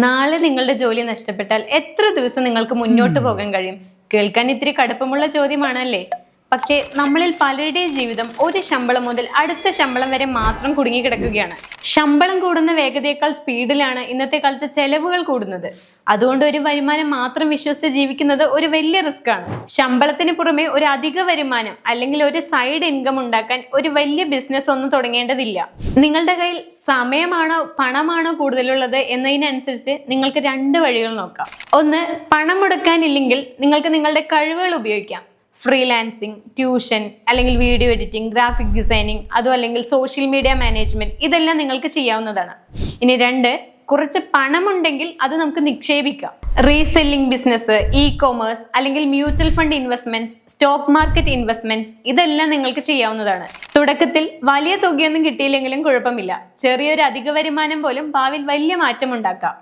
നാളെ നിങ്ങളുടെ ജോലി നഷ്ടപ്പെട്ടാൽ എത്ര ദിവസം നിങ്ങൾക്ക് മുന്നോട്ട് പോകാൻ കഴിയും? കേൾക്കാൻ ഇത്തിരി കടുപ്പമുള്ള ചോദ്യമാണല്ലേ? പക്ഷേ നമ്മളിൽ പലരുടെയും ജീവിതം ഒരു ശമ്പളം മുതൽ അടുത്ത ശമ്പളം വരെ മാത്രം കുടുങ്ങിക്കിടക്കുകയാണ്. ശമ്പളം കൂടുന്ന വേഗതയേക്കാൾ സ്പീഡിലാണ് ഇന്നത്തെ കാലത്ത് ചെലവുകൾ കൂടുന്നത്. അതുകൊണ്ട് ഒരു വരുമാനം മാത്രം വിശ്വസിച്ച് ജീവിക്കുന്നത് ഒരു വലിയ റിസ്ക് ആണ്. ശമ്പളത്തിന് പുറമെ ഒരു അധിക വരുമാനം അല്ലെങ്കിൽ ഒരു സൈഡ് ഇൻകം ഉണ്ടാക്കാൻ ഒരു വലിയ ബിസിനസ് ഒന്നും തുടങ്ങേണ്ടതില്ല. നിങ്ങളുടെ കയ്യിൽ സമയമാണോ പണമാണോ കൂടുതലുള്ളത് എന്നതിനനുസരിച്ച് നിങ്ങൾക്ക് രണ്ട് വഴികൾ നോക്കാം. ഒന്ന്, പണം മുടക്കാനില്ലെങ്കിൽ നിങ്ങൾക്ക് നിങ്ങളുടെ കഴിവുകൾ ഉപയോഗിക്കാം. ഫ്രീലാൻസിങ്, ട്യൂഷൻ, അല്ലെങ്കിൽ വീഡിയോ എഡിറ്റിംഗ്, ഗ്രാഫിക് ഡിസൈനിങ്, അതും അല്ലെങ്കിൽ സോഷ്യൽ മീഡിയ മാനേജ്മെന്റ്, ഇതെല്ലാം നിങ്ങൾക്ക് ചെയ്യാവുന്നതാണ്. ഇനി രണ്ട്, കുറച്ച് പണമുണ്ടെങ്കിൽ അത് നമുക്ക് നിക്ഷേപിക്കാം. റീസെല്ലിംഗ് ബിസിനസ്, ഇ കോമേഴ്സ്, അല്ലെങ്കിൽ mutual fund investments, stock market investments, ഇതെല്ലാം നിങ്ങൾക്ക് ചെയ്യാവുന്നതാണ്. തുടക്കത്തിൽ വലിയ തുകയൊന്നും കിട്ടിയില്ലെങ്കിലും കുഴപ്പമില്ല. ചെറിയൊരു അധിക വരുമാനം പോലും ഭാവിയിൽ വലിയ മാറ്റം ഉണ്ടാക്കാം.